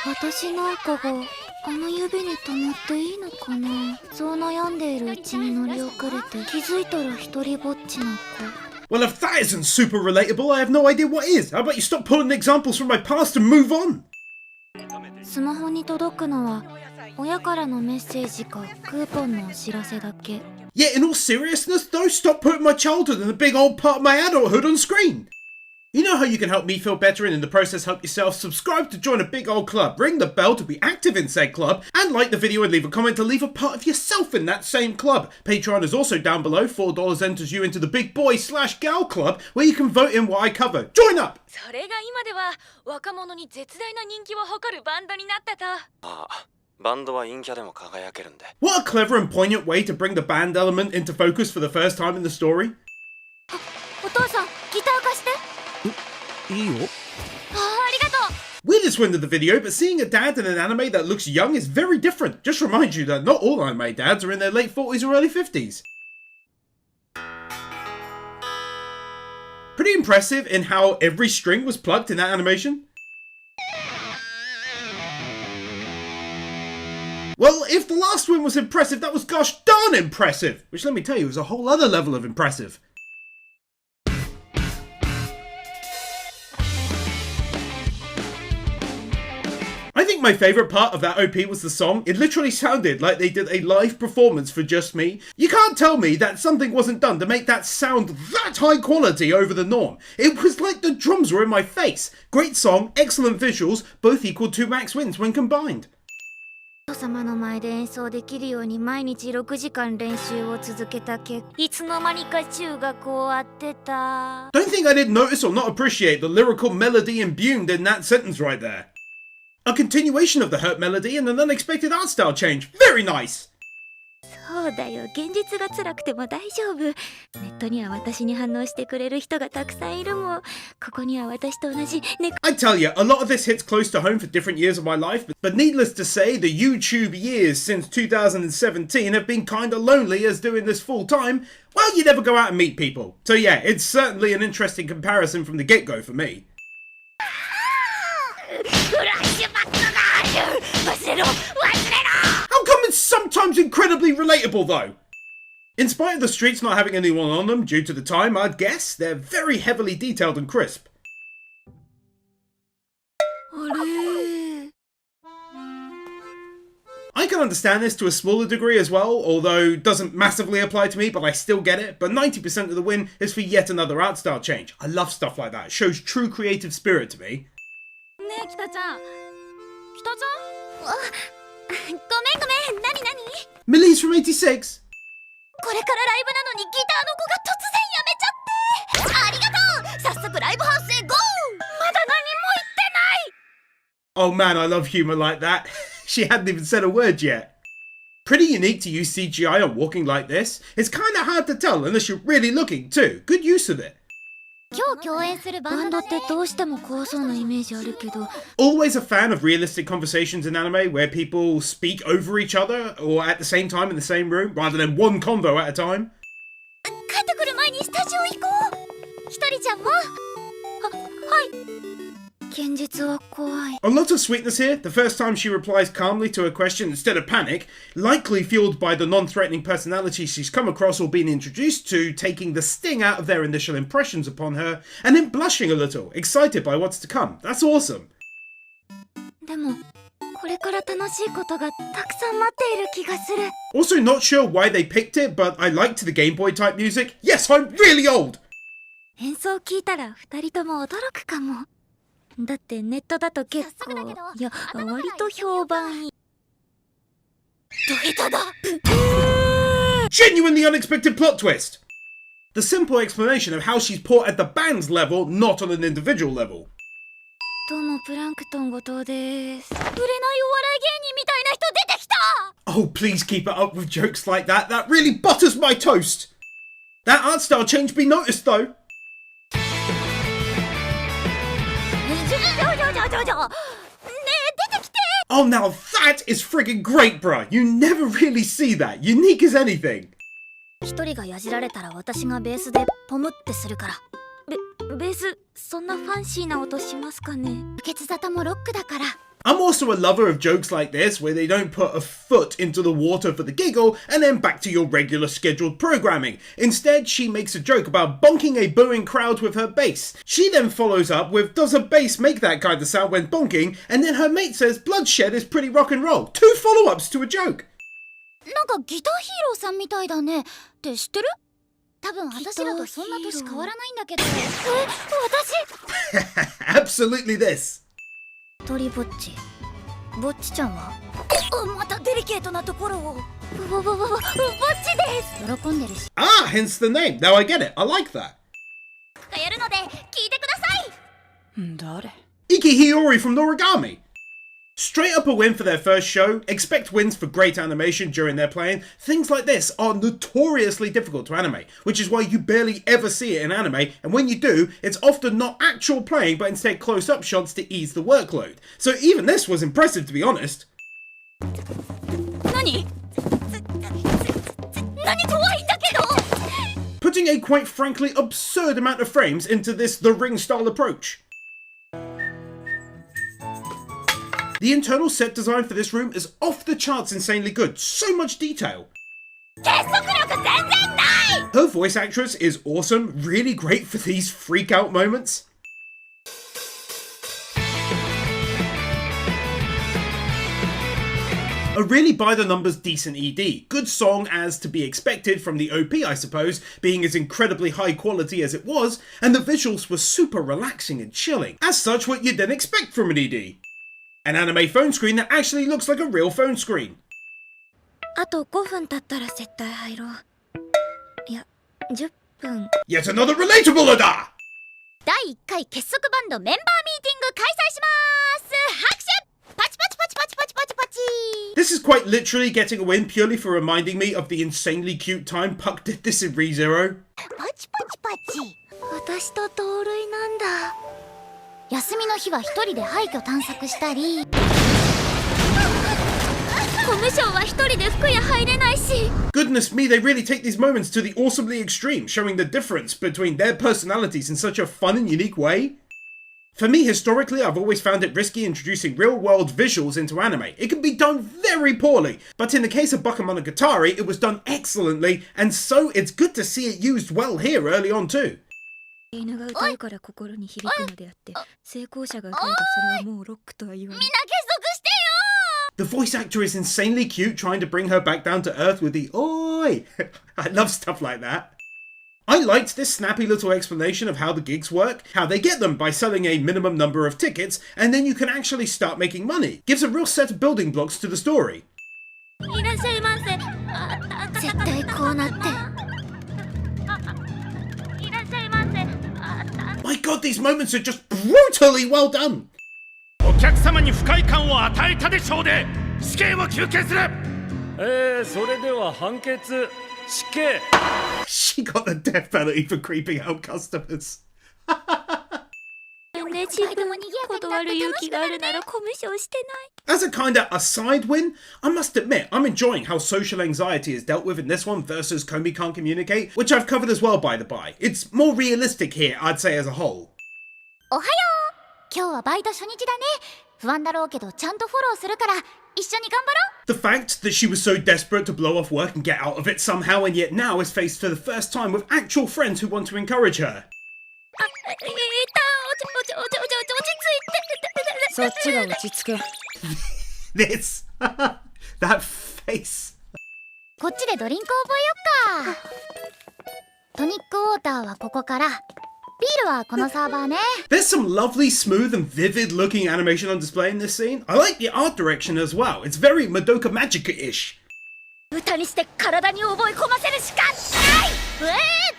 私なんかがあの指に止まっていいのかな。そう悩んでいるうちに乗り遅れて気づいたら一人ぼっちな子。Well, if that isn't super relatable, I have no idea what is. How about you stop pulling examples from my past and move on? スマホに届くのは親からのメッセージかクーポンのお知らせだけ。 Yeah, in all seriousness though, stop putting my childhood and a big old part of my adulthood on screen. You know how you can help me feel better and in the process help yourself? Subscribe to join a big old club, ring the bell to be active in said club, and like the video and leave a comment to leave a part of yourself in that same club. Patreon is also down below. $4 enters you into the big boy/gal club where you can vote in what I cover. Join up! それが今では若者に絶大な人気を誇るバンドになったと。ああ、バンドは陰キャでも輝けるんで。What a clever and poignant way to bring the band element into focus for the first time in the story. お父さんギター貸して。いいよ。ありがとう。 Weirdest wind of the video, but seeing a dad in an anime that looks young is very different. Just reminds you that not all anime dads are in their late 40s or early 50s. Pretty impressive in how every string was plucked in that animation. Well, if the last one was impressive, that was gosh darn impressive! Which, let me tell you, is a whole other level of impressive. I think my favourite part of that OP was the song. It literally sounded like they did a live performance for just me. You can't tell me that something wasn't done to make that sound that high quality over the norm. It was like the drums were in my face. Great song, excellent visuals, both equal to max wins when combined. お父様の前で演奏できるように毎日6時間練習を続けた結果、いつの間にか中学終わってた。 Don't think I didn't notice or not appreciate the lyrical melody imbued in that sentence right there. A continuation of the hurt melody and an unexpected art style change. Very nice! そうだよ、現実が辛くても大丈夫。ネットには私に反応してくれる人がたくさんいるもん。ここには私と同じ猫。 I tell you, a lot of this hits close to home for different years of my life, but needless to say, the YouTube years since 2017 have been kinda lonely as doing this full time. Well, you never go out and meet people. So yeah, it's certainly an interesting comparison from the get-go for me. フラッシュバックがある。忘れろ忘れろ。 How come it's sometimes incredibly relatable though? In spite of the streets not having anyone on them due to the time, I'd guess, they're very heavily detailed and crisp. あれ I can understand this to a smaller degree as well, although it doesn't massively apply to me, but I still get it. But 90% of the win is for yet another art style change. I love stuff like that. It shows true creative spirit to me. ねえ、北ちゃん。北ちゃん？ごめん何 Millie's from 86. これからライブなのにギターの子が突然やめちゃって。ありがとう。早速ライブハウスへゴー。まだ何も言ってない。 Oh man, I love humour like that. She hadn't even said a word yet. Pretty unique to use CGI on walking like this. It's kinda hard to tell unless you're really looking too. Good use of it. 今日共演するバンドってどうしても怖そうなイメージあるけど。 Always a fan of realistic conversations in anime where people speak over each other or at the same time in the same room rather than one convo at a time. 帰ってくる前にスタジオ行こう。ひとりちゃんも。はい。現実は怖い。 A lot of sweetness here. The first time she replies calmly to a question instead of panic, likely fueled by the non-threatening personality she's come across or been introduced to, taking the sting out of their initial impressions upon her, and then blushing a little, excited by what's to come. That's awesome. でもこれから楽しいことがたくさん待っている気がする。 Also not sure why they picked it, but I liked the Game Boy type music. Yes, I'm really old! 演奏聞いたら2人とも驚くかも。だってネットだと結構、いや割と評判いい。ど下手だ。 Genuinely unexpected plot twist! The simple explanation of how she's poor at the band's level, not on an individual level. どうもプランクトン後藤です。売れないお笑い芸人みたいな人出てきた。 Oh, please keep it up with jokes like that. That really butters my toast. That art style change be noticed though. Oh, now that is friggin' great, bruh. You never really see that. Unique as anything. 一人がやじられたら私がベースでポムってするから。ベースそんなファンシーな音しますかね。不潔沙汰もロックだから I'm also a lover of jokes like this, where they don't put a foot into the water for the giggle and then back to your regular scheduled programming. Instead, she makes a joke about bonking a booing crowd with her bass. She then follows up with, does a bass make that kind of sound when bonking? And then her mate says, bloodshed is pretty rock and roll. 2 follow-ups to a joke. なんかギターヒーローさんみたいだねって知ってる？多分私らとそんな年変わらないんだけど。私？ Absolutely this. 鳥ぼっち。ぼっちちゃんは？またデリケートなところを。ぼっちです。喜んでるし。Ah, hence the name. Now I get it. I like that. やるので聞いてください。誰？ Iki Hiyori from Noragami. Straight up a win for their first show. Expect wins for great animation during their playing. Things like this are notoriously difficult to animate, which is why you barely ever see it in anime, and when you do, it's often not actual playing but instead close-up shots to ease the workload. So even this was impressive, to be honest. 何？何怖いんだけど。 Putting a quite frankly absurd amount of frames into this The Ring style approach. The internal set design for this room is off the charts insanely good. So much detail. 結束力全然ない。 Her voice actress is awesome, really great for these freak out moments. A really by the numbers decent ED. Good song as to be expected from the OP, I suppose, being as incredibly high quality as it was, and the visuals were super relaxing and chilling. As such, what you'd then expect from an ED. An anime phone screen that actually looks like a real phone screen. あと5分経ったら絶対入ろう。いや、10分。 Yet another relatable Ada! 第1回結束バンドメンバーミーティング開催します。拍手！パチパチパチパチパチパチパチ。 This is quite literally getting a win purely for reminding me of the insanely cute time Puck did this in ReZero. パチパチパチ。私と同類なんだ。休みの日は一人で廃墟探索したり。コムションは一人で服屋入れないし。 Goodness me, they really take these moments to the awesomely extreme, showing the difference between their personalities in such a fun and unique way. For me, historically, I've always found it risky introducing real-world visuals into anime. It can be done very poorly, but in the case of Bakemonogatari, it was done excellently, and so it's good to see it used well here early on too. 犬が歌うから心に響くのであって、成功者が歌えばそれはもうロックとは言わない。みんな結束してよ! The voice actor is insanely cute, trying to bring her back down to earth with the "Oi!" I love stuff like that. I liked this snappy little explanation of how the gigs work, how they get them by selling a minimum number of tickets, and then you can actually start making money. Gives a real set of building blocks to the story. いらっしゃいませ。絶対こうなって。いらっしゃいませ。 My god, these moments are just brutally well done! お客様に不快感を与えたでしょうで死刑を求刑する。それでは判決死刑。 She got the death penalty for creeping out customers. ね、自分に断る勇気があるならコミュ障してない。 As a kinda aside win, I must admit I'm enjoying how social anxiety is dealt with in this one versus Komi Can't Communicate, which I've covered as well by the by. It's more realistic here, I'd say as a whole. おはよう。今日はバイト初日だね。不安だろうけどちゃんとフォローするから一緒に頑張ろう。 The fact that she was so desperate to blow off work and get out of it somehow and yet now is faced for the first time with actual friends who want to encourage her. そっちが落ち着け。 This. That face. こっちでドリンク覚えよっか。トニックウォーターはここから。ビールはこのサーバーね。 There's some lovely, smooth and vivid looking animation on display in this scene. I like the art direction as well. It's very Madoka Magica-ish. 歌にして体に覚え込ませるしかない。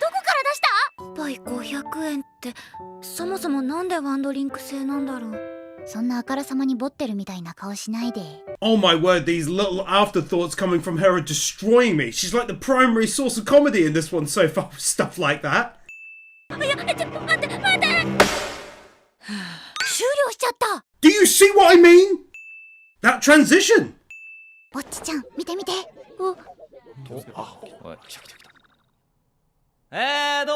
どこから出した？バイ500円ってそもそもなんでワンドリンク制なんだろう。そんなあからさまにボってるみたいな顔しないで。 Oh my word, these little afterthoughts coming from her are destroying me. She's like the primary source of comedy in this one so far with stuff like that. いや、ちょっと待って。終了しちゃった。 Do you see what I mean? That transition! ぼっちちゃん、見て見て。お、おい来た来た来た。ど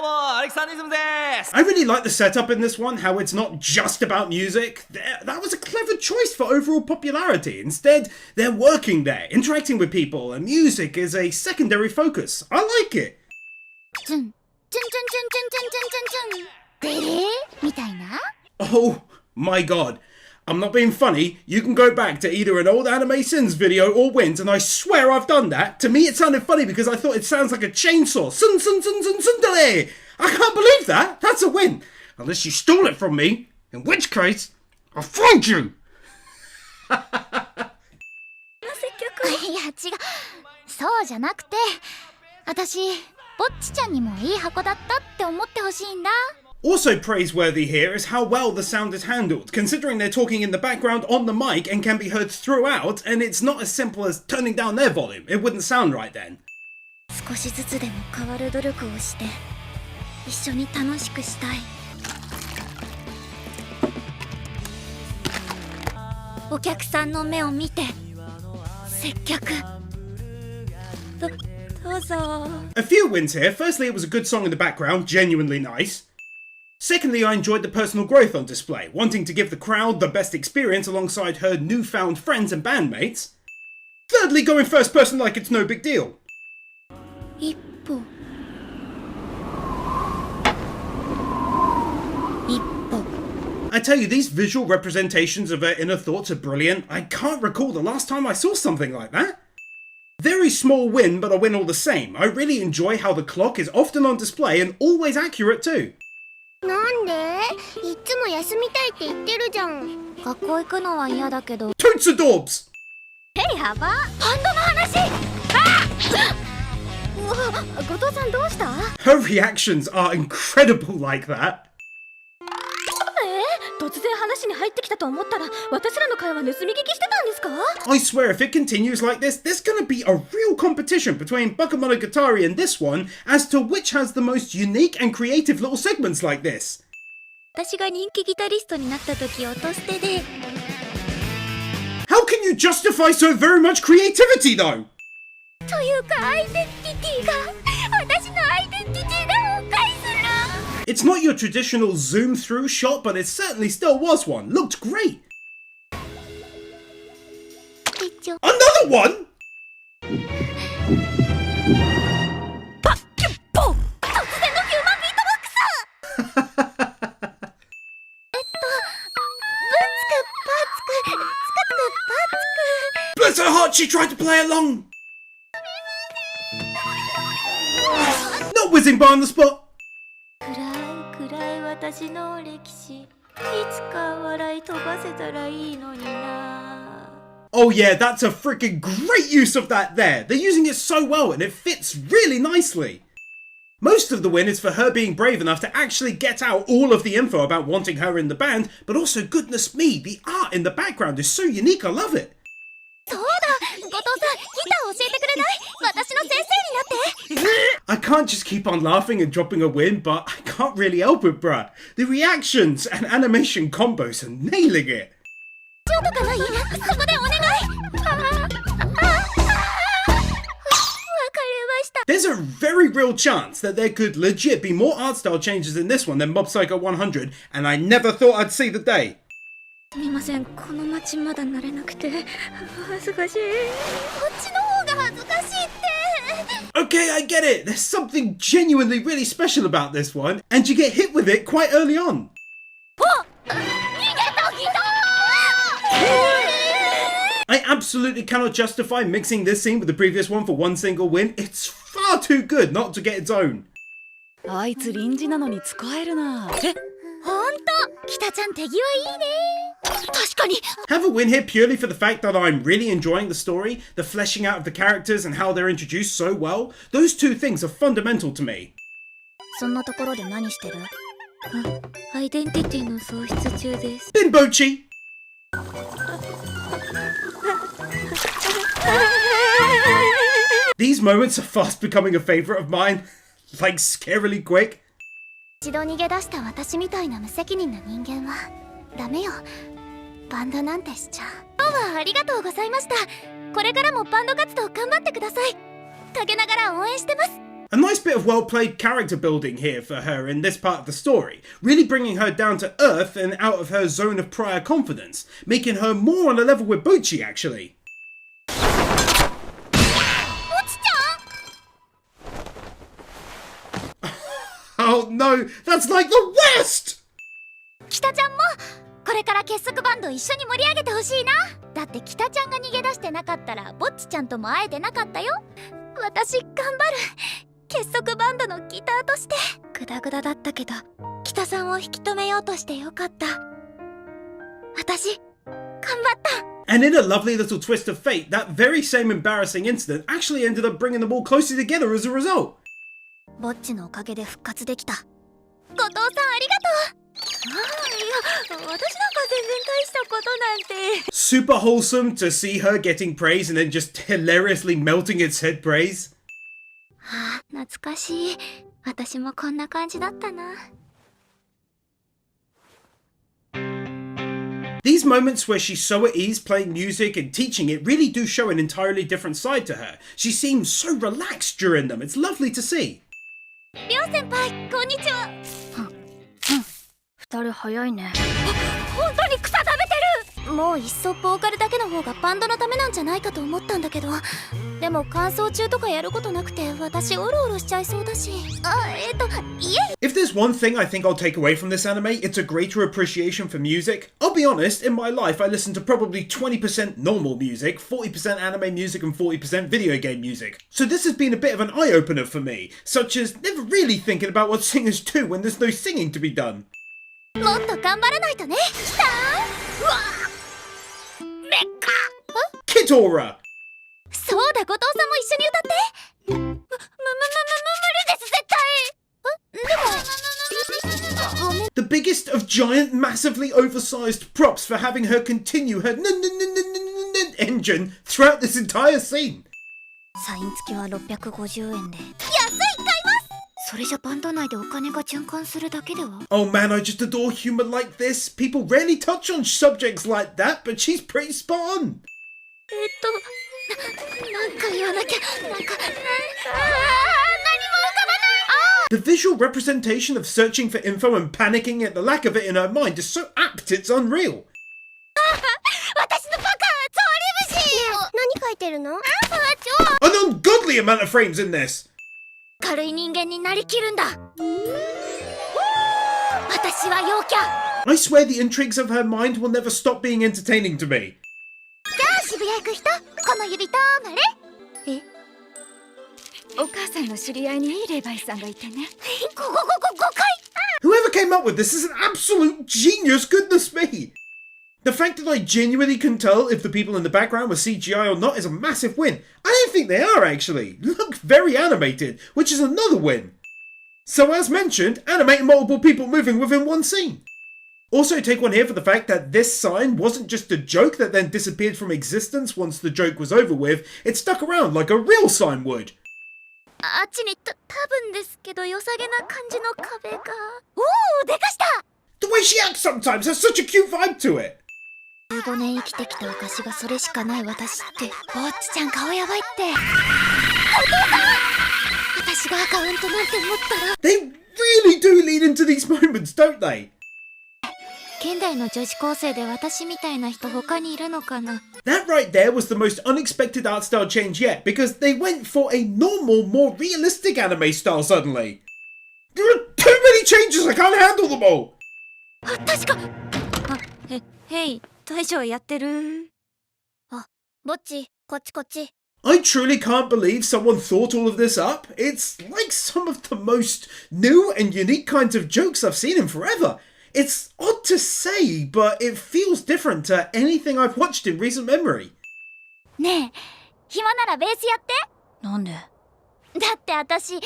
うもアレキサンディズムです。 I really like the setup in this one, how it's not just about music. That was a clever choice for overall popularity. Instead, they're working there, interacting with people, and music is a secondary focus. I like it. チュンチュンチュンチュンチュンチュンチュンチュンでれみたいな。 Oh my god. I'm not being funny. You can go back to either an old Anime Sins video or Wins, and I swear I've done that. To me, it sounded funny because I thought it sounds like a chainsaw. Sun sun sun sun sundale. I can't believe that. That's a win. Unless you stole it from me, in which case, I'll find you. いや違う、そうじゃなくて、私ぼっちちゃんにもいい箱だったって思ってほしいんだ。 Also praiseworthy here is how well the sound is handled, considering they're talking in the background on the mic and can be heard throughout, and it's not as simple as turning down their volume. It wouldn't sound right then. 少しずつでも変わる努力をして一緒に楽しくしたい。お客さんの目を見て接客。どうぞ。 A few wins here. Firstly, it was a good song in the background, genuinely nice. Secondly, I enjoyed the personal growth on display, wanting to give the crowd the best experience alongside her newfound friends and bandmates. Thirdly, going first person like it's no big deal. 一歩一歩。 I tell you, these visual representations of her inner thoughts are brilliant. I can't recall the last time I saw something like that. Very small win, but a win all the same. I really enjoy how the clock is often on display and always accurate too. なんで？いつも休みたいって言ってるじゃん。学校行くのは嫌だけど。 Toots adorbs! やば。バンドの話。うわ、後藤さんどうした？ Her reactions are incredible like that. 突然話に入ってきたと思ったら私らの会話盗み聞きしてたんですか？ I swear if it continues like this, there's gonna be a real competition between Bakemonogatari and this one as to which has the most unique and creative little segments like this. 私が人気ギタリストになった時落としてで。 How can you justify so very much creativity though? というかアイデンティティが私のアイデンティティが崩壊する。 It's not your traditional zoom through shot, but it certainly still was one. Looked great. Another one? 突然のヒューマンビートボックス。Bless her heart, she tried to play along. Not whizzing by on the spot. 暗い私の歴史いつか笑い飛ばせたらいいのにな。 Oh yeah, that's a freaking great use of that there. They're using it so well and it fits really nicely. Most of the win is for her being brave enough to actually get out all of the info about wanting her in the band, but also goodness me, the art in the background is so unique, I love it. そうだ、後藤さんギター教えてくれない？私の先生になって。 I can't just keep on laughing and dropping a win, but I can't really help it, bruh. The reactions and animation combos are nailing it. ちょっとかない？そこでお願い。There's a very real chance that there could legit be more art style changes in this one than Mob Psycho 100, and I never thought I'd see the day. すみません、この街まだ慣れなくて恥ずかしい。こっちの方が恥ずかしいって。 Okay, I get it. There's something genuinely really special about this one, and you get hit with it quite early on. 逃げたギター。 I absolutely cannot justify mixing this scene with the previous one for one single win. It's far too good not to get its own. あいつ臨時なのに使えるな。ほんと、北ちゃん手際いいね。確かに。 Have a win here purely for the fact that I'm really enjoying the story, the fleshing out of the characters and how they're introduced so well. Those two things are fundamental to me. そんなところで何してる？アイデンティティの喪失中です。 Bin Bocchi! These moments are fast becoming a favourite of mine, like scarily quick. 一度逃げ出した私みたいな無責任な人間はダメよ。バンドなんてしちゃ。今日はありがとうございました。これからもバンド活動頑張ってください。陰ながら応援してます。A nice bit of well-played character building here for her in this part of the story, really bringing her down to earth and out of her zone of prior confidence, making her more on a level with Bocchi actually. Oh no, that's like the worst! 北ちゃんもこれから結束バンド一緒に盛り上げてほしいな。だって北ちゃんが逃げ出してなかったらぼっちちゃんとも会えてなかったよ。私頑張る。結束バンドのギターとしてグダグダだったけど北さんを引き止めようとしてよかった。私頑張った。 And in a lovely little twist of fate, that very same embarrassing incident actually ended up bringing them all closer together as a result. ぼっちのおかげで復活できた。後藤さんありがとう。いや、私なんか全然大したことなんて。 Super wholesome to see her getting praise and then just hilariously melting its head praise. はあ、懐かしい。私もこんな感じだったな。 These moments where she's so at ease playing music and teaching it really do show an entirely different side to her. She seems so relaxed during them. It's lovely to see. りょう先輩、こんにちは。二人早いね。本当に草食べてる。もういっそボーカルだけの方がバンドのためなんじゃないかと思ったんだけど、でも乾燥中とかやることなくて私オロオロしちゃいそうだし。いえ。 If there's one thing I think I'll take away from this anime, it's a greater appreciation for music. I'll be honest, in my life I listen to probably 20% normal music, 40% anime music and 40% video game music. So this has been a bit of an eye-opener for me, such as never really thinking about what singers do when there's no singing to be done. もっと頑張らないとね。きたー。うわー。メッカ。Kitora! そうだ、後藤さんも一緒に歌って。無理です絶対。でも。ごめん。 The biggest of giant, massively oversized props for having her continue her engine throughout this entire scene. サイン付きは650円で。安い、買います。それじゃバンド内でお金が循環するだけでは。 Oh man, I just adore humor like this. People rarely touch on subjects like that, but she's pretty spot on. なんか言わなきゃ。何も浮かばない。The visual representation of searching for info and panicking at the lack of it in her mind is so apt, it's unreal. 私のバカ、ゾウリムシ。何書いてるの？ An ungodly amount of frames in this. 軽い人間になりきるんだ。私は陽キャ。 I swear the intrigues of her mind will never stop being entertaining to me. じゃあ渋谷行く人、この指とまれ。え？お母さんの知り合いにいい霊媒師さんがいてね。誤解。 Whoever came up with this is an absolute genius, goodness me! The fact that I genuinely can tell if the people in the background were CGI or not is a massive win. I don't think they are actually. Look very animated, which is another win. So as mentioned, animating multiple people moving within one scene. Also take one here for the fact that this sign wasn't just a joke that then disappeared from existence once the joke was over with, it stuck around like a real sign would. あっちに多分ですけど良さげな感じの壁が。おお、でかした。 The way she acts sometimes has such a cute vibe to it. 15年生きてきた証がそれしかない私ってぼっちちゃん顔やばいって。お父さん、私がアカウントなんて思ったら。 They really do lean into these moments, don't they? 現代の女子高生で私みたいな人他にいるのかな。 That right there was the most unexpected art style change yet, because they went for a normal, more realistic anime style suddenly. There are too many changes, I can't handle them all! あ、確か。へい、大将やってる。あ、ぼっち、こっちこっち。 I truly can't believe someone thought all of this up. It's like some of the most new and unique kinds of jokes I've seen in forever. It's odd to say, but it feels different to anything I've watched in recent memory. ねえ、暇ならベースやって。なんで？だって私、りょ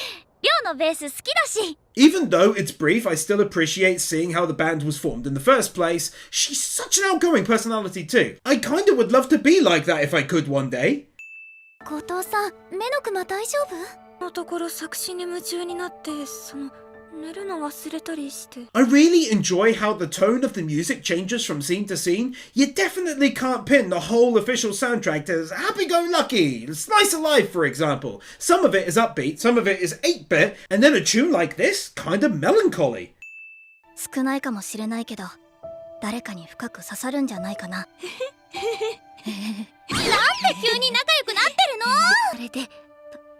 うのベース好きだし。 Even though it's brief, I still appreciate seeing how the band was formed in the first place. She's such an outgoing personality too. I kinda would love to be like that if I could one day. 後藤さん、目のクマ大丈夫？のところ作詞に夢中になって、寝るの忘れたりして。 I really enjoy how the tone of the music changes from scene to scene. You definitely can't pin the whole official soundtrack as happy-go-lucky. Slice of Life, for example. Some of it is upbeat, some of it is 8-bit, and then a tune like this, kind of melancholy. 少ないかもしれないけど、誰かに深く刺さるんじゃないかな。なんで急に仲良くなってるの？それで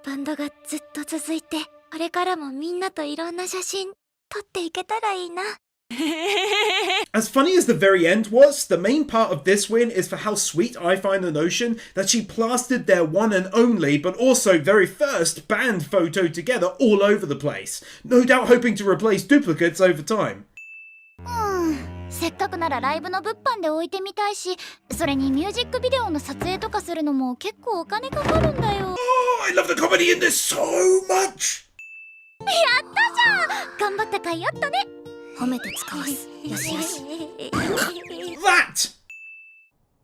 バンドがずっと続いて、これからもみんなといろんな写真撮っていけたらいいな。As funny as the very end was, the main part of this win is for how sweet I find the notion that she plastered their one and only, but also very first band photo together all over the place. No doubt hoping to replace duplicates over time. せっかくならライブの物販で置いてみたいし、それにミュージックビデオの撮影とかするのも結構お金かかるんだよ。Oh, I love the comedy in this so much! やったじゃん！頑張った甲斐あったね。褒めて使わす。よしよし。That!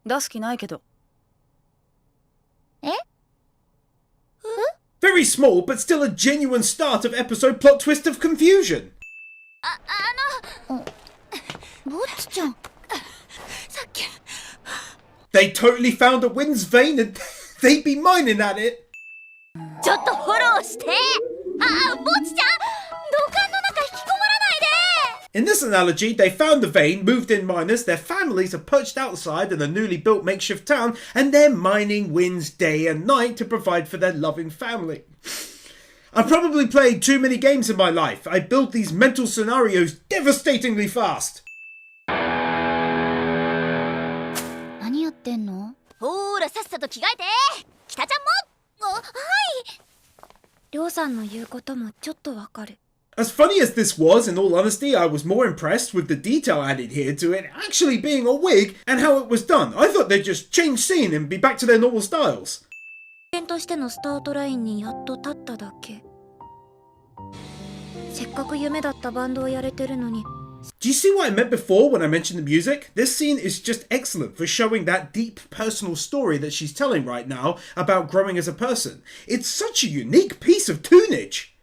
出す気ないけど。Very small, but still a genuine start of episode plot twist of confusion. ぼっちちゃん。さっき。 They totally found a wind's vein and they'd be mining at it. ちょっとフォローして。ぼっちちゃん、土管の中引きこもらないで。 In this analogy, they found the vein, moved in miners, their families are perched outside in a newly built makeshift town, and they're mining winds day and night to provide for their loving family. I've probably played too many games in my life. I build these mental scenarios devastatingly fast. 何やってんの？ほーら、さっさと着替えて。北ちゃんも。はい。りょうさんの言うこともちょっとわかる。 As funny as this was, in all honesty, I was more impressed with the detail added here to it actually being a wig and how it was done. I thought they'd just change scene and be back to their normal styles. としてのスタートラインにやっと立っただけ。せっかく夢だったバンドをやれてるのに。 Do you see what I meant before when I mentioned the music? This scene is just excellent for showing that deep personal story that she's telling right now about growing as a person. It's such a unique piece of tunage.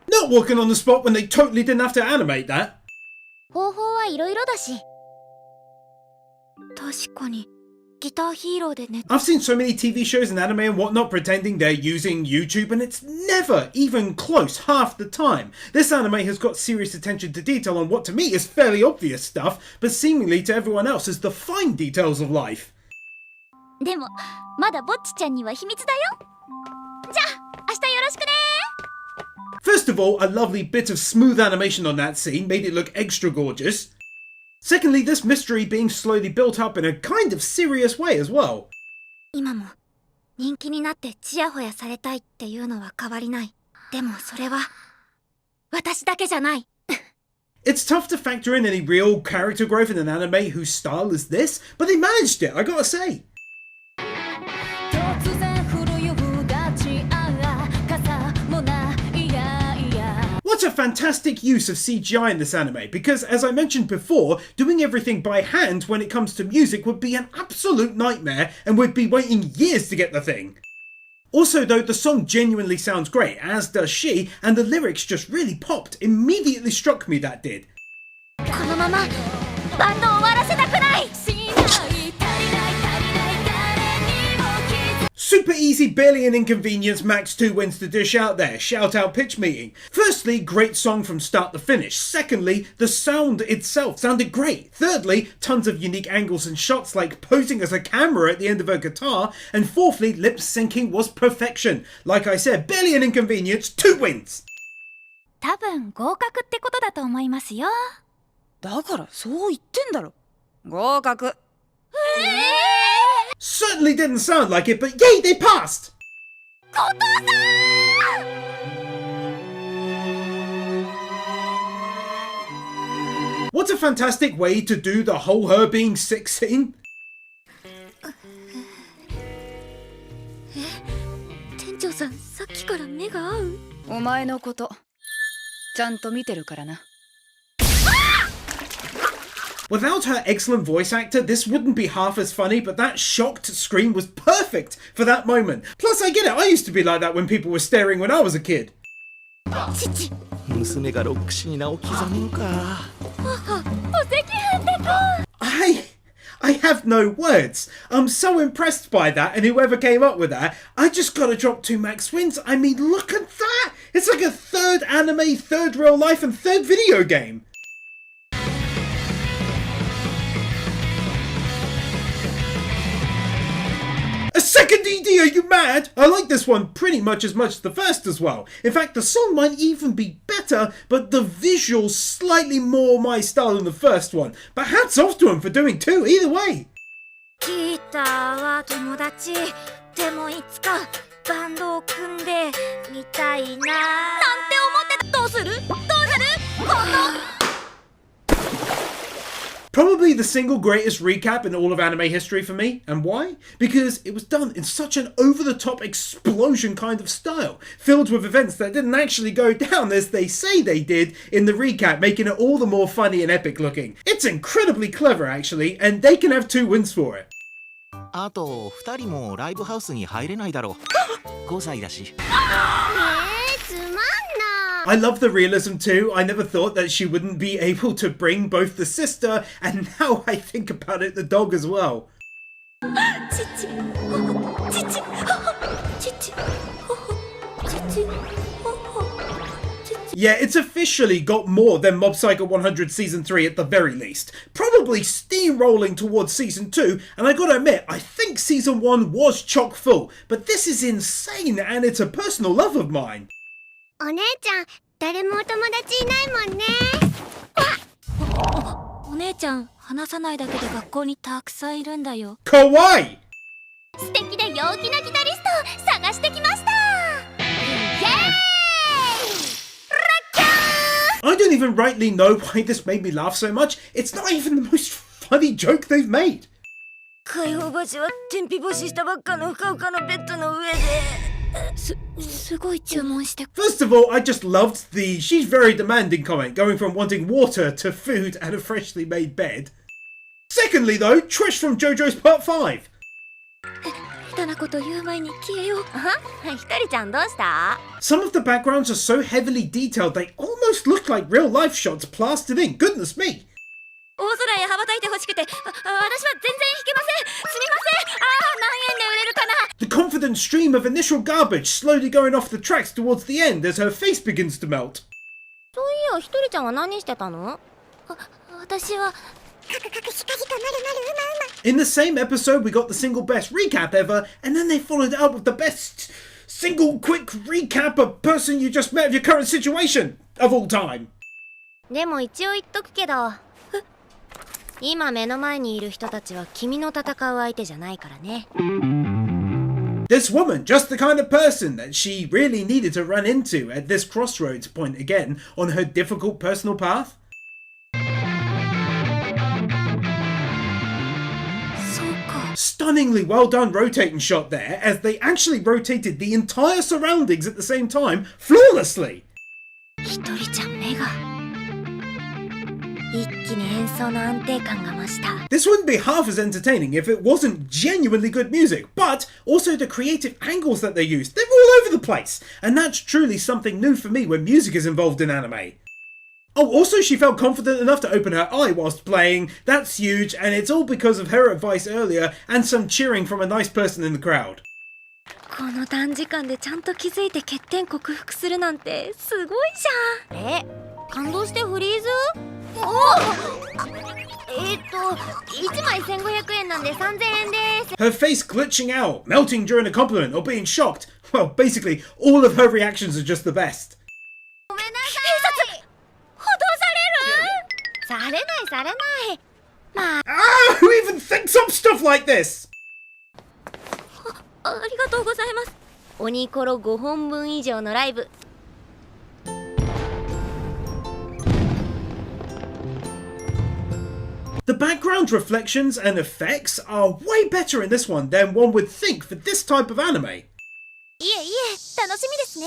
Not walking on the spot when they totally didn't have to animate that. 方法はいろいろだし。確かにギターヒーローでね。 I've seen so many TV shows and anime and whatnot pretending they're using YouTube and it's never even close half the time. This anime has got serious attention to detail on what to me is fairly obvious stuff, but seemingly to everyone else is the fine details of life. でもまだぼっちちゃんには秘密だよ。じゃあ明日よろしくね。 First of all, a lovely bit of smooth animation on that scene made it look extra gorgeous. Secondly, this mystery being slowly built up in a kind of serious way as well. 今も人気になってチヤホヤされたいっていうのは変わりない。でもそれは私だけじゃない。 It's tough to factor in any real character growth in an anime whose style is this, but they managed it, I gotta say. What a fantastic use of CGI in this anime, because as I mentioned before, doing everything by hand when it comes to music would be an absolute nightmare and we'd be waiting years to get the thing. Also though, the song genuinely sounds great, as does she, and the lyrics just really popped. Immediately struck me that did. このままバンドを終わらせたくない。 Super easy, barely an inconvenience, max 2 wins to dish out there. Shout out pitch meeting. Firstly, great song from start to finish. Secondly, the sound itself sounded great. Thirdly, tons of unique angles and shots like posing as a camera at the end of her guitar. And fourthly, lip syncing was perfection. Like I said, barely an inconvenience, 2 wins. 多分合格ってことだと思いますよ。だからそう言ってんだろ。合格。Certainly didn't sound like it, but yay, they passed! 後藤さん！ What a fantastic way to do the whole her being sick scene. 店長さん、さっきから目が合う？お前のことちゃんと見てるからな。Without her excellent voice actor, this wouldn't be half as funny, but that shocked scream was perfect for that moment. Plus, I get it, I used to be like that when people were staring when I was a kid. 娘がロックシーナを刻むのか。I have no words. I'm so impressed by that, and whoever came up with that, I just gotta drop 2 max wins. I mean, look at that! It's like a third anime, third real life, and third video game. A second ED, are you mad? I like this one pretty much as the first as well. In fact, the song might even be better, but the visuals slightly more my style than the first one. But hats off to him for doing 2 either way. ギターは友達でもいつかバンドを組んでみたいななんて思ってどうする今度 Probably the single greatest recap in all of anime history for me. And why? Because it was done in such an over-the-top explosion kind of style, filled with events that didn't actually go down as they say they did in the recap, making it all the more funny and epic looking. It's incredibly clever actually, and they can have 2 wins for it. あと2人もライブハウスに入れないだろう。5歳だし。つまんな I love the realism too. I never thought that she wouldn't be able to bring both the sister and now I think about it, the dog as well. Yeah, it's officially got more than Mob Psycho 100 Season 3 at the very least. Probably steamrolling towards Season 2, and I gotta admit, I think Season 1 was chock full, but this is insane and it's a personal love of mine. お姉ちゃん誰もお友達いないもんねお姉ちゃん話さないだけで学校にたくさんいるんだよ Kawaii! 素敵で陽気なギタリストを探してきましたイエーイ I don't even rightly know why this made me laugh so much. It's not even the most funny joke they've made. 解放橋は天日干ししたばっかのふかふかのベッドの上ですごい注文して First of all, I just loved the she's very demanding comment, going from wanting water to food and a freshly made bed. Secondly though, Trish from JoJo's Part 5. 下手なこと言う前に消えようひとりちゃんどうした Some of the backgrounds are so heavily detailed they almost look like real life shots plastered in. Goodness me. 大空へ羽ばたいてほしくて私は全然弾けませんすみません何円で売れるかな The confident stream of initial garbage slowly going off the tracks towards the end as her face begins to melt. そういやひとりちゃんは何してたの私は In the same episode, we got the single best recap ever, and then they followed it up with the best single quick recap of person you just met of your current situation of all time. でも一応言っとくけど今目の前にいる人たちは君の戦う相手じゃないからね This woman, just the kind of person that she really needed to run into at this crossroads point again on her difficult personal path. Stunningly well done rotating shot there, as they actually rotated the entire surroundings at the same time, flawlessly. ひとりちゃん目が一気に演奏の安定感が増した This wouldn't be half as entertaining if it wasn't genuinely good music, but also the creative angles that they used. They're all over the place, and that's truly something new for me when music is involved in anime. Oh, also she felt confident enough to open her eye whilst playing. That's huge, and it's all because of her advice earlier and some cheering from a nice person in the crowd. この短時間でちゃんと気づいて欠点克服するなんてすごいじゃん感動してフリーズ1枚1500円なんで3000円です Her face glitching out, melting during a compliment, or being shocked. Well, basically, all of her reactions are just the best. ごめんなさい補導されるされないまあ Ah, who even thinks up stuff like this? ありがとうございます鬼コロ5本分以上のライブ The background reflections and effects are way better in this one than one would think for this type of anime. いえ楽しみですね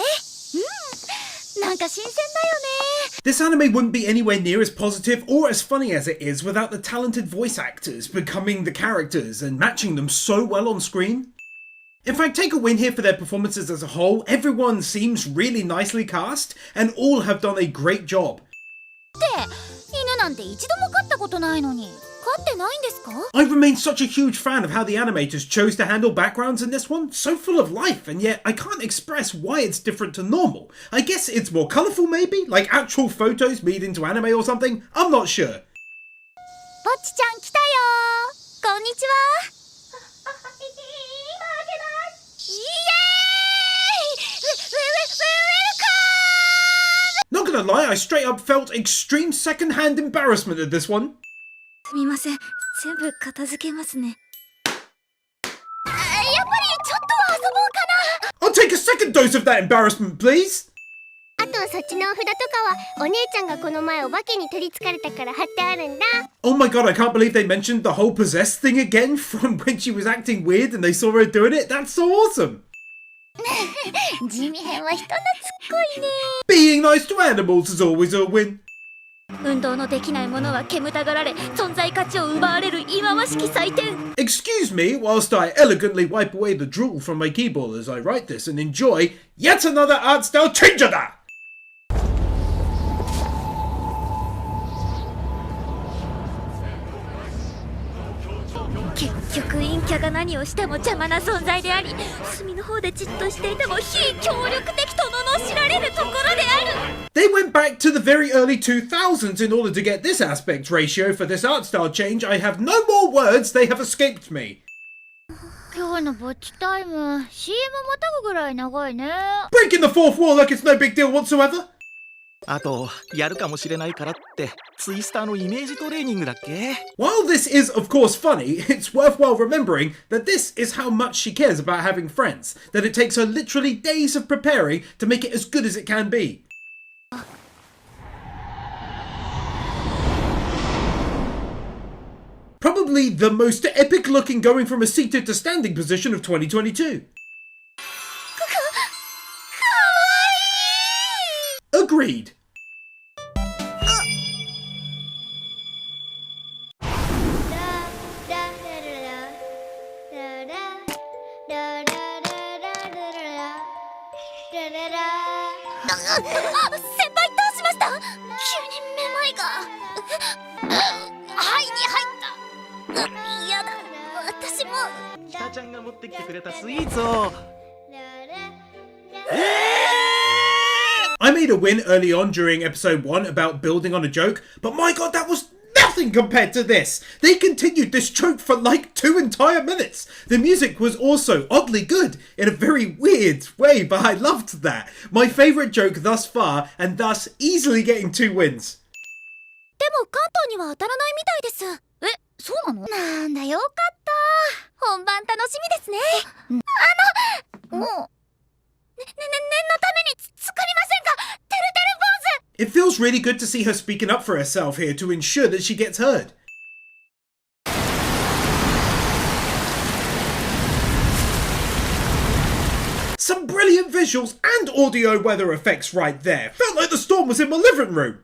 なんか新鮮だよね This anime wouldn't be anywhere near as positive or as funny as it is without the talented voice actors becoming the characters and matching them so well on screen. In fact, take a win here for their performances as a whole. Everyone seems really nicely cast and all have done a great job. 犬なんて一度も飼ったことないのに飼ってないんですか? I remain such a huge fan of how the animators chose to handle backgrounds in this one, so full of life, and yet I can't express why it's different to normal. I guess it's more colourful maybe, like actual photos made into anime or something, I'm not sure. ぼっちちゃん来たよこんにちはイエーイ Not gonna lie, I straight up felt extreme second-hand embarrassment at this one. すみません全部片付けますねやっぱりちょっとは遊ぼうかな I'll take a second dose of that embarrassment, please. あとそっちのお札とかはお姉ちゃんがこの前お化けに取りつかれたから貼ってあるんだ Oh my god, I can't believe they mentioned the whole possessed thing again from when she was acting weird and they saw her doing it. That's so awesome. 地味編は人懐っこいね Being nice to animals is always a win. 運動のできないものは煙たがられ存在価値を奪われる忌まわしき祭典 Excuse me whilst I elegantly wipe away the drool from my keyboard as I write this and enjoy yet another art style changer da! 結局陰キャが何をしても邪魔な存在であり隅の方でじっとしていても非協力的と罵られるところである They went back to the very early 2000s in order to get this aspect ratio for this art style change. I have no more words, they have escaped me. 今日のぼっちタイム CM またぐぐらい長いね Breaking the fourth wall like it's no big deal whatsoever. あとやるかもしれないからってツイスターのイメージトレーニングだっけ While this is of course funny, it's worthwhile remembering that this is how much she cares about having friends, that it takes her literally days of preparing to make it as good as it can be. Probably the most epic looking going from a seated to standing position of 2022. Agreed. I made a win early on during episode 1 about building on a joke, but my god, that was nothing compared to this! They continued this joke for like 2 entire minutes! The music was also oddly good, in a very weird way, but I loved that. My favourite joke thus far, and thus easily getting 2 wins. でも関東には当たらないみたいですえ、そうなのなんだよかった本番楽しみですねもう念のために作りませんかてるてる坊主 It feels really good to see her speaking up for herself here to ensure that she gets heard. Some brilliant visuals and audio weather effects right there. Felt like the storm was in my living room.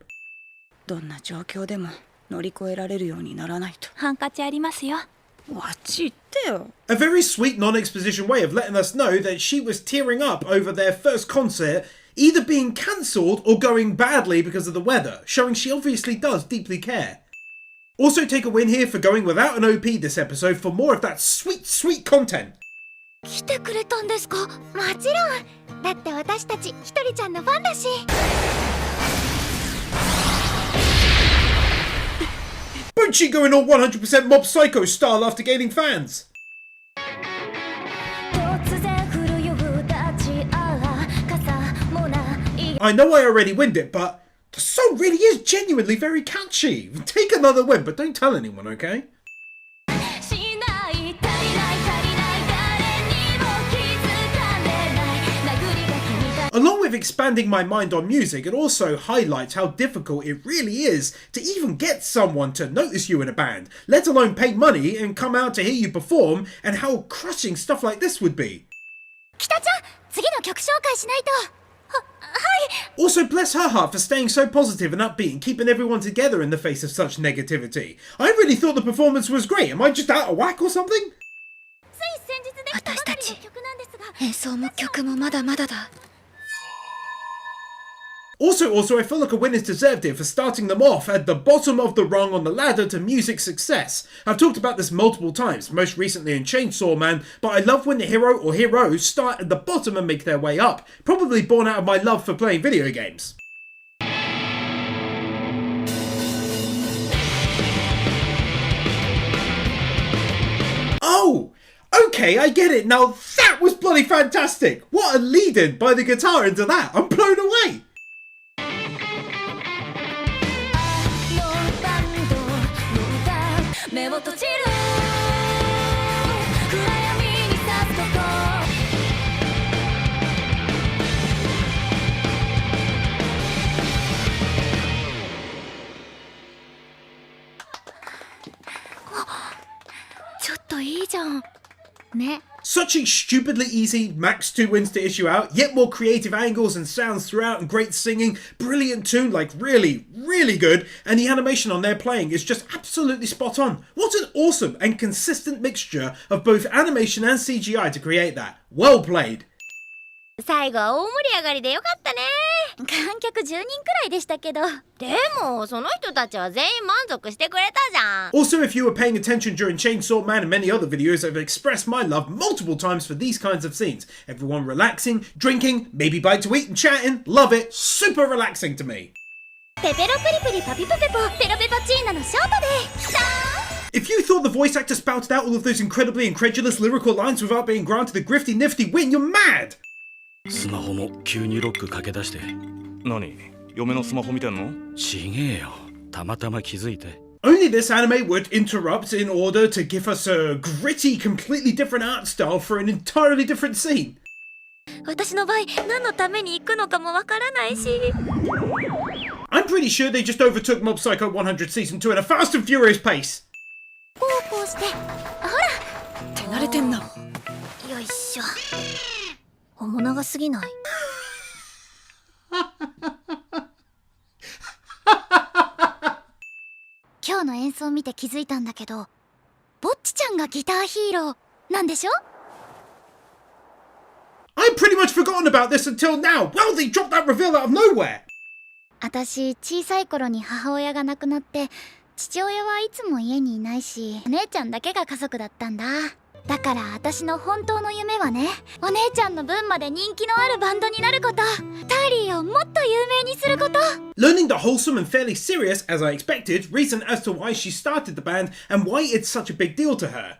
どんな状況でも乗り越えられるようにならないとハンカチありますよあっち行ってよ A very sweet non-exposition way of letting us know that she was tearing up over their first concert, either being cancelled or going badly because of the weather, showing she obviously does deeply care. Also take a win here for going without an OP this episode for more of that sweet, sweet content. 来てくれたんですかもちろんだって私たちひとりちゃんのファンだし Bocchi going all 100% Mob Psycho style after gaining fans. I know I already winned it, but the song really is genuinely very catchy. Take another win, but don't tell anyone, okay? Along with expanding my mind on music, it also highlights how difficult it really is to even get someone to notice you in a band, let alone pay money and come out to hear you perform, and how crushing stuff like this would be. 北ちゃん次の曲紹介しないとは Also, bless her heart for staying so positive and upbeat and keeping everyone together in the face of such negativity. I really thought the performance was great. Am I just out of whack or something? 私たち演奏も曲もまだまだだ。 Also, I feel like a win is deserved here for starting them off at the bottom of the rung on the ladder to music success. I've talked about this multiple times, most recently in Chainsaw Man, but I love when the hero or heroes start at the bottom and make their way up, probably born out of my love for playing video games. Oh! Okay, I get it. Now that was bloody fantastic! What a lead-in by the guitar into that! I'm blown away! 目を閉じる暗闇にさすことちょっといいじゃん。ね。 Such a stupidly easy max 2 wins to issue out, yet more creative angles and sounds throughout and great singing, brilliant tune, like really, really good, and the animation on their playing is just absolutely spot on. What an awesome and consistent mixture of both animation and CGI to create that. Well played. 最後は大盛り上がりでよかったね。観客10人くらいでしたけど。でもその人たちは全員満足してくれたじゃん。 Also, if you were paying attention during Chainsaw Man and many other videos, I've expressed my love multiple times for these kinds of scenes. Everyone relaxing, drinking, maybe bite to eat and chatting. Love it. Super relaxing to me. ペペロプリプリパピプペポペロペパチーナのショートで。 If you thought the voice actor spouted out all of those incredibly incredulous lyrical lines without being granted a grifty nifty win, you're mad! スマホも急にロックかけ出して。何？嫁のスマホ見てんの？ちげえよ。たまたま気づいて。 Only this anime would interrupt in order to give us a gritty, completely different art style for an entirely different scene. 私の場合何のために行くのかもわからないし。 I'm pretty sure they just overtook Mob Psycho 100 Season 2 in a fast and furious pace. こうして。ほら。手慣れてんな。よいしょ。重長すぎない？今日の演奏を見て気づいたんだけど、ぼっちちゃんがギターヒーローなんでしょ？ I'd pretty much forgotten about this until now. Wow, they dropped that reveal out of nowhere. 私小さい頃に母親が亡くなって、父親はいつも家にいないし、お姉ちゃんだけが家族だったんだ。だから私の本当の夢はね、お姉ちゃんの分まで人気のあるバンドになること、タイリーをもっと有名にすること。 Learning the wholesome and fairly serious, as I expected, reason as to why she started the band and why it's such a big deal to her.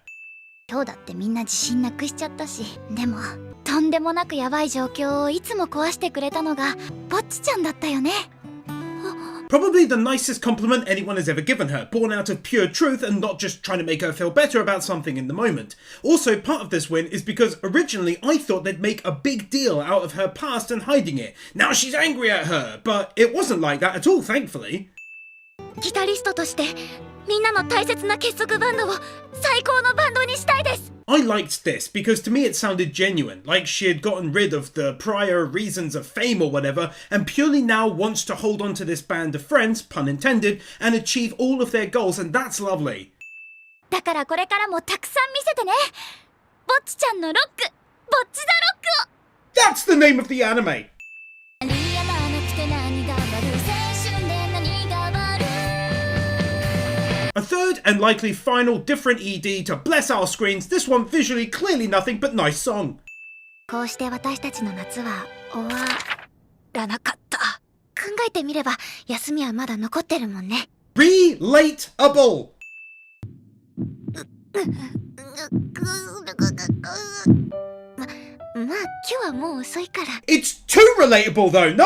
今日だってみんな自信なくしちゃったし、でもとんでもなくヤバい状況をいつも壊してくれたのがぼっちちゃんだったよね。 Probably the nicest compliment anyone has ever given her, born out of pure truth and not just trying to make her feel better about something in the moment. Also, part of this win is because originally I thought they'd make a big deal out of her past and hiding it. Now she's angry at her, but it wasn't like that at all, thankfully. ギタリストとしてみんなの大切な結束バンドを最高のバンドにしたいです。 I liked this because to me it sounded genuine, like she had gotten rid of the prior reasons of fame or whatever and purely now wants to hold on to this band of friends, pun intended, and achieve all of their goals, and that's lovely. だからこれからもたくさん見せてね。ぼっちちゃんのロック、ぼっちザロックを。 That's the name of the anime! A third and likely final different ED to bless our screens, this one visually clearly nothing but nice song. こうして私たちの夏は終わらなかった。考えてみれば休みはまだ残ってるもんね。 Relatable! まあ今日はもう遅いから。 It's too relatable though, no?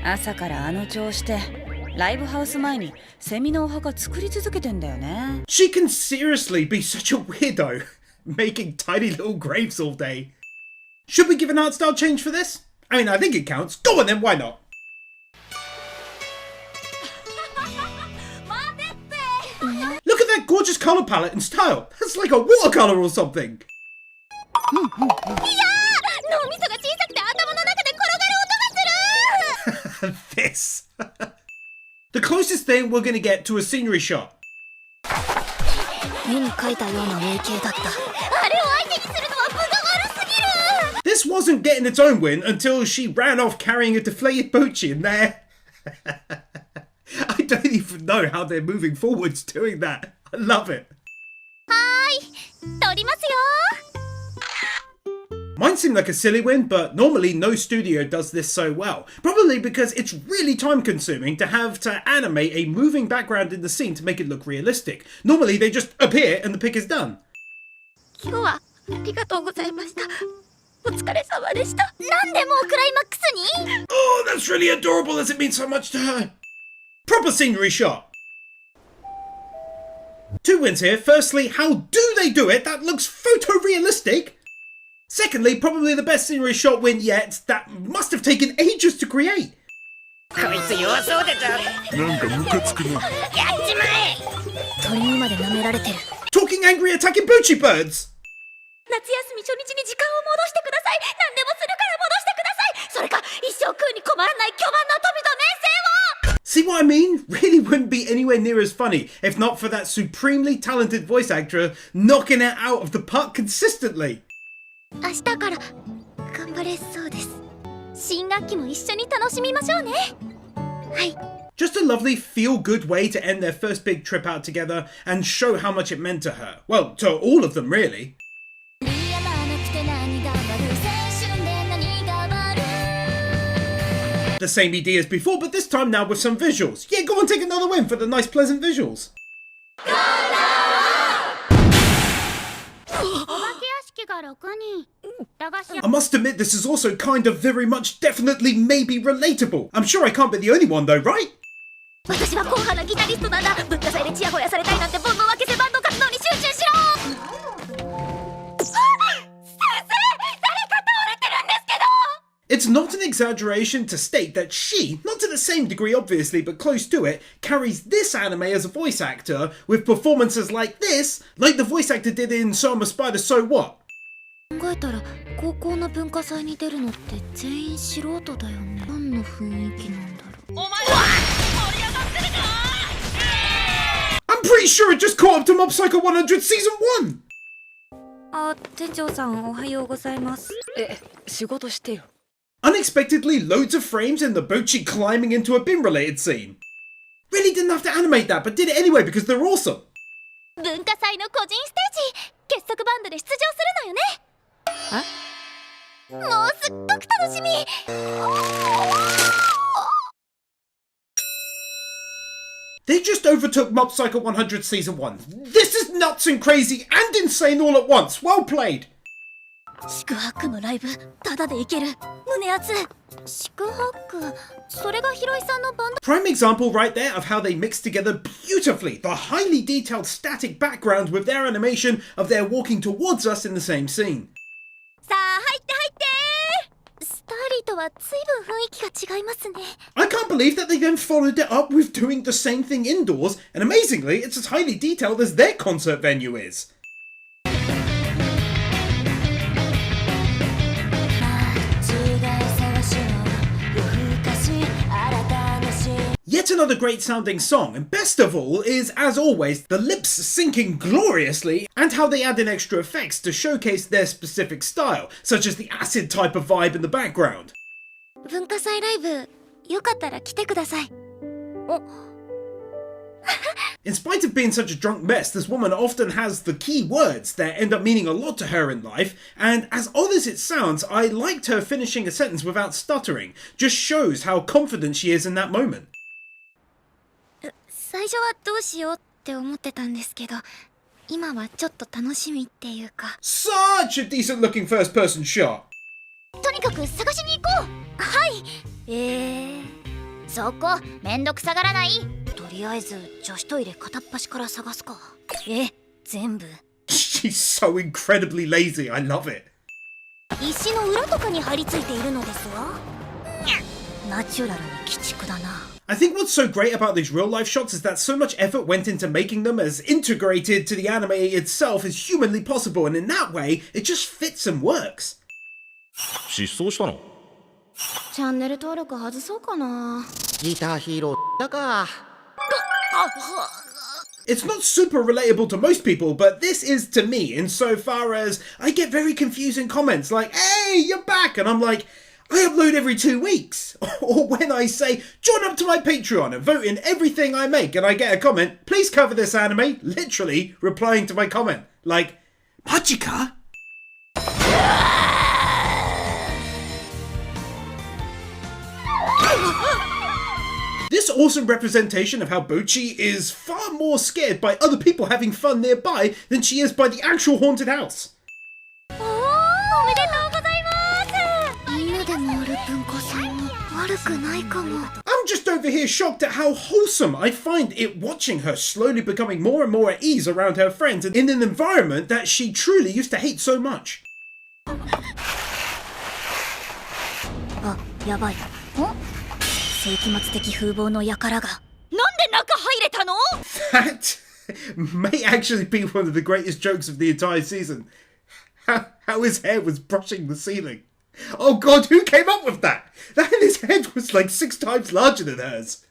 朝からあの調子でライブハウス前にセミのお墓作り続けてんだよね。 She can seriously be such a weirdo, making tiny little graves all day. Should we give an art style change for this? I mean, I think it counts. Go on then, why not? Look at that gorgeous colour palette and style. That's like a watercolour or something. いやー、脳みそが小さくて頭の中で転が this. The closest thing we're gonna get to a scenery shot. 絵に描いたような迷宮だった。あれを相手にするのは分が悪すぎる。 This wasn't getting its own win until she ran off carrying a deflated Bocchi in there. I don't even know how they're moving forwards doing that. I love it. はーい、撮りますよ。 Mine seemed like a silly win, but normally no studio does this so well. Probably because it's really time consuming to have to animate a moving background in the scene to make it look realistic. Normally they just appear and the pick is done. 今日はありがとうございました。お疲れ様でした。なんでもうクライマックスに？ Oh, that's really adorable as it means so much to her. Proper scenery shot. 2 wins here. Firstly, how do they do it? That looks photorealistic. Secondly, probably the best scenery shot win yet. That must have taken ages to create. こいつ弱そうでだ。なんかムカつくな。やっちまえ。鳥にまで舐められてる。 Talking angry attacking Bocchi birds. 夏休み初日に時間を戻してください。何でもするから戻してください。それか一生食うに困らない巨万の富と名声を。 See what I mean? Really wouldn't be anywhere near as funny if not for that supremely talented voice actor knocking it out of the park consistently. 明日から頑張れそうです。新学期も一緒に楽しみましょうね。はい。 Just a lovely feel-good way to end their first big trip out together and show how much it meant to her. Well, to all of them, really. The same ED as before, but this time now with some visuals. Yeah, go on, take another win for the nice, pleasant visuals. I must admit, this is also kind of very much definitely maybe relatable. I'm sure I can't be the only one though, right? 私は硬派なギタリストなんだ。文化祭でチヤホヤされたいなんて煩悩分けせバンド活動に集中しろ。先生、誰か倒れてるんですけど。 It's not an exaggeration to state that she, not to the same degree obviously, but close to it, carries this anime as a voice actor with performances like this, like the voice actor did in So I'm a Spider, So What? 考えたら高校の文化祭に出るのって全員素人だよね。何の雰囲気なんだろう。お前は盛り上がってるか。 I'm pretty sure it just caught up to Mob Psycho 100 Season 1! あ、店長さんおはようございます。仕事してよ。 Unexpectedly, loads of frames in the Bocchi climbing into a bin related scene. Really didn't have to animate that, but did it anyway because they're awesome. 文化祭の個人ステージ、結束バンドで出場するのよね。もうすっごく楽しみ。 They just overtook Mob Psycho 100 Season 1. This is nuts and crazy and insane all at once. Well played. 宿泊のライブ、タダで行ける。胸熱。宿泊、それがひろいさんのバンド。 Prime example right there of how they mix together beautifully the highly detailed static background with their animation of their walking towards us in the same scene. さあ入って入って。スターリーとは随分雰囲気が違いますね。 I can't believe that they then followed it up with doing the same thing indoors, and amazingly, it's as highly detailed as their concert venue is. Yet another great sounding song, and best of all is, as always, the lips syncing gloriously and how they add in extra effects to showcase their specific style, such as the acid type of vibe in the background. 文化祭ライブ、よかったら来てください。お。 In spite of being such a drunk mess, this woman often has the key words that end up meaning a lot to her in life, and as odd as it sounds, I liked her finishing a sentence without stuttering. Just shows how confident she is in that moment. 最初はどうしようって思ってたんですけど、今はちょっと楽しみっていうか。 Such a decent looking first person shot. とにかく探しに行こう。はい。そこめんどくさがらない。とりあえず女子トイレ片っ端から探すか。全部。 She's so incredibly lazy, I love it. 石の裏とかに張り付いているのですわ。ナチュラルに鬼畜だな。 I think what's so great about these real life shots is that so much effort went into making them as integrated to the anime itself as humanly possible, and in that way, it just fits and works. 失踪したの？チャンネル登録外そうかな。ギターヒーローだか。It's not super relatable to most people, but this is to me insofar as I get very confusing comments like, hey, you're back, and I'm like, I upload every 2 weeks. Or when I say, join up to my Patreon and vote in everything I make, and I get a comment, please cover this anime, literally replying to my comment. Like, Machika? This awesome representation of how Bocchi is far more scared by other people having fun nearby than she is by the actual haunted house. I'm just over here shocked at how wholesome I find it watching her slowly becoming more and more at ease around her friends and in an environment that she truly used to hate so much. That may actually be one of the greatest jokes of the entire season. How his hair was brushing the ceiling. Oh god, who came up with that? That his head was like 6 times larger than hers.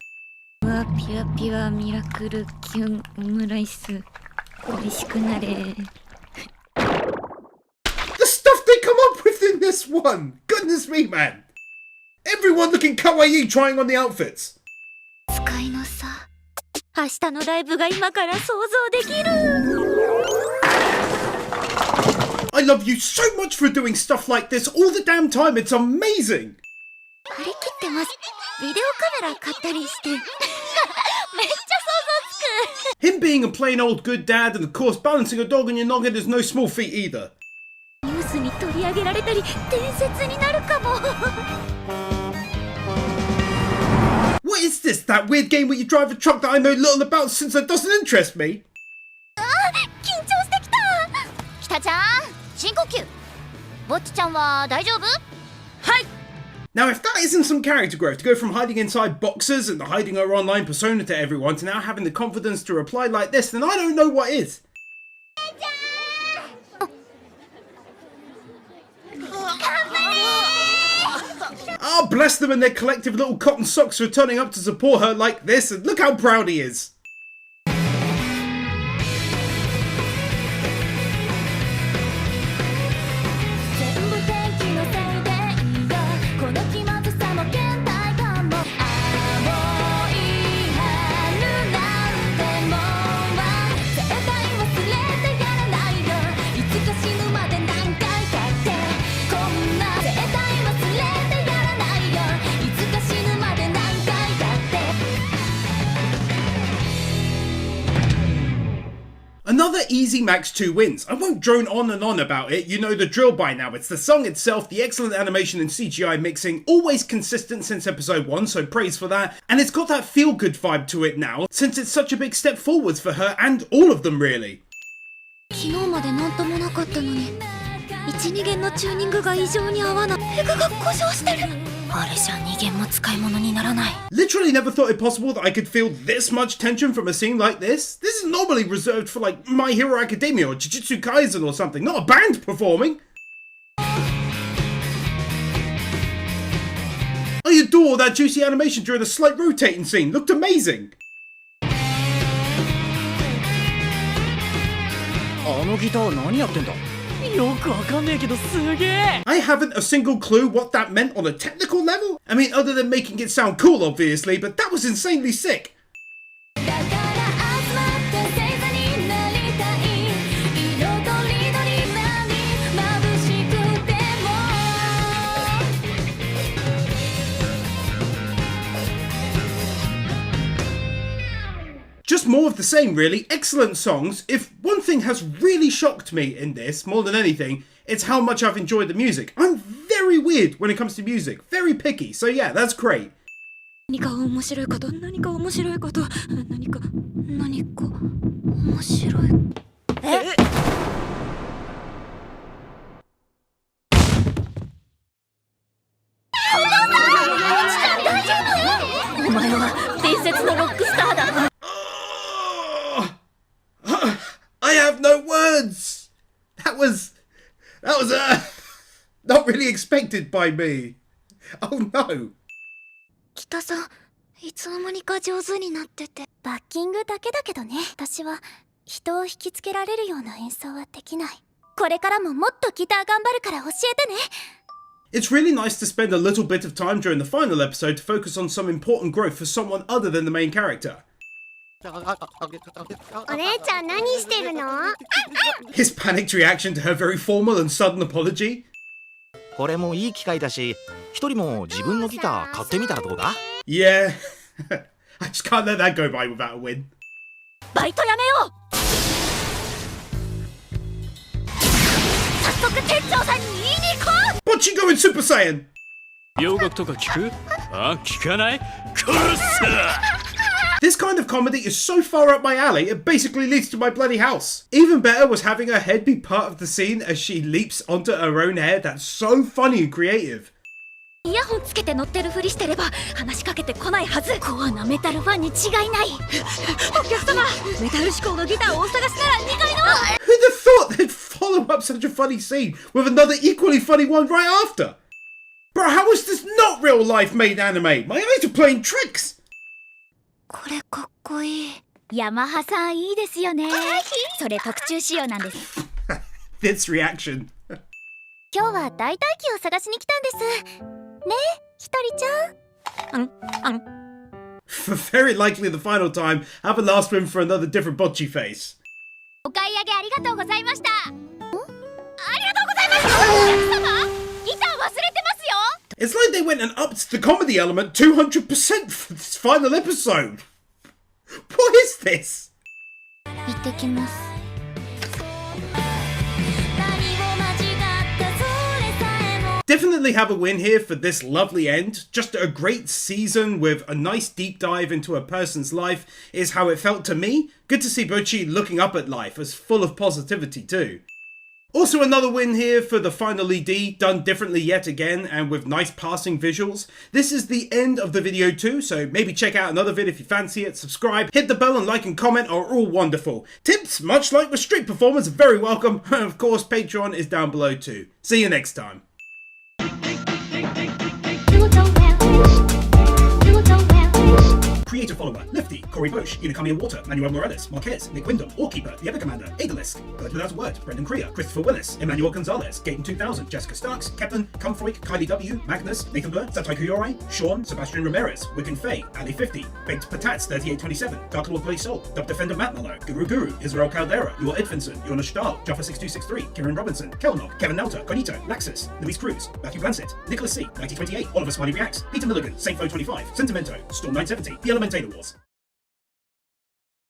The stuff they come up with in this one! Goodness me, man! Everyone looking kawaii trying on the outfits. I love you so much for doing stuff like this all the damn time, it's amazing! Him being a plain old good dad and of course balancing a dog on your noggin is no small feat either. What is this? That weird game where you drive a truck that I know little about since it doesn't interest me? Now if that isn't some character growth, to go from hiding inside boxes and hiding her online persona to everyone to now having the confidence to reply like this, then I don't know what is. Oh, bless them and their collective little cotton socks for turning up to support her like this, and look how proud he is. Another easy max 2 wins. I won't drone on and on about it, you know the drill by now. It's the song itself, the excellent animation and CGI mixing, always consistent since episode 1, so praise for that. And it's got that feel-good vibe to it now, since it's such a big step forwards for her and all of them really. Literally never thought it possible that I could feel this much tension from a scene like this. This is normally reserved for like My Hero Academia or Jujutsu Kaisen or something, not a band performing. I adore that juicy animation during the slight rotating scene, looked amazing. I haven't a single clue what that meant on a technical level. I mean, other than making it sound cool, obviously, but that was insanely sick. Just more of the same really, excellent songs. If one thing has really shocked me in this, more than anything, it's how much I've enjoyed the music. I'm very weird when it comes to music, very picky, so yeah, that's great. I have no words. That was not really expected by me. Oh no. 北さん、いつの間にか上手になってて。バッキングだけだけどね。私は人を引きつけられるような演奏はできない。これからももっとギター頑張るから教えてね。It's really nice to spend a little bit of time during the final episode to focus on some important growth for someone other than the main character. お姉ちゃん何してるの？ His panicked reaction to her very formal and sudden apology. これもいい機会だし、一人も自分のギター買ってみたらどうだ？ Yeah, I just can't let that go by without a win. バイトやめよう。早速店長さんに言いに行こう。 Bocchi going Super Saiyan! 洋楽とか聞く？あ、聞かない？殺す！ This kind of comedy is so far up my alley, it basically leads to my bloody house. Even better was having her head be part of the scene as she leaps onto her own hair. That's so funny and creative. イヤホンつけて乗ってるふりしてれば話しかけてこないはず。コアなメタルファンに違いない。お客様、メタル志向のギターをお探しなら2階の。 Who'd have thought they'd follow up such a funny scene with another equally funny one right after? Bro, how is this not real life made anime? My eyes are playing tricks! これかっこいい。ヤマハさんいいですよね。それ特注仕様なんです。This reaction. 今日は大体機を探しに来たんです。ね、ひとりちゃん。For very likely the final time, have a last win for another different Bocchi face. お買い上げありがとうございました。ありがとうございます。お客様、ギター忘れてますよ。 It's like they went and upped the comedy element 200% for this final episode. What is this? 行ってきます。 Definitely have a win here for this lovely end. Just a great season with a nice deep dive into a person's life is how it felt to me. Good to see Bocchi looking up at life as full of positivity too. Also another win here for the final ED, done differently yet again and with nice passing visuals. This is the end of the video too, so maybe check out another vid if you fancy it, subscribe, hit the bell and like and comment are all wonderful. Tips, much like with street performers, are very welcome, and of course Patreon is down below too. See you next time. Creator follower, Lefty, Corey Bush, Inakamiya Water, Manuel Morales, Marquez, Nick Wyndham, Allkeeper, The Ever Commander, Adalisk, Bird Without a Word, Brendan Creer, Christopher Willis, Emmanuel Gonzalez, Gaten 2000, Jessica Starks, Kepin, Comfoik, Kylie W, Magnus, Nathan Blur, Satai Kuyore, Sean, Sebastian Ramirez, Wigan Faye, Ali 50, Baked Patats 3827, Dark Lord Bloody Soul, Dub Defender Matt Mallow, Guru, Israel Caldera, Yor Edfinson, Jonas Stahl, Jaffa 6263, Kieran Robinson, Kelnog, Kevin Nelter, Conito, Laxus, Luis Cruz, Matthew Blansett, Nicholas C, 1928, Oliver Smiley Reacts, Peter Milligan, Saint Flo 25, Sentimento, Storm 970, The Elementator Wars.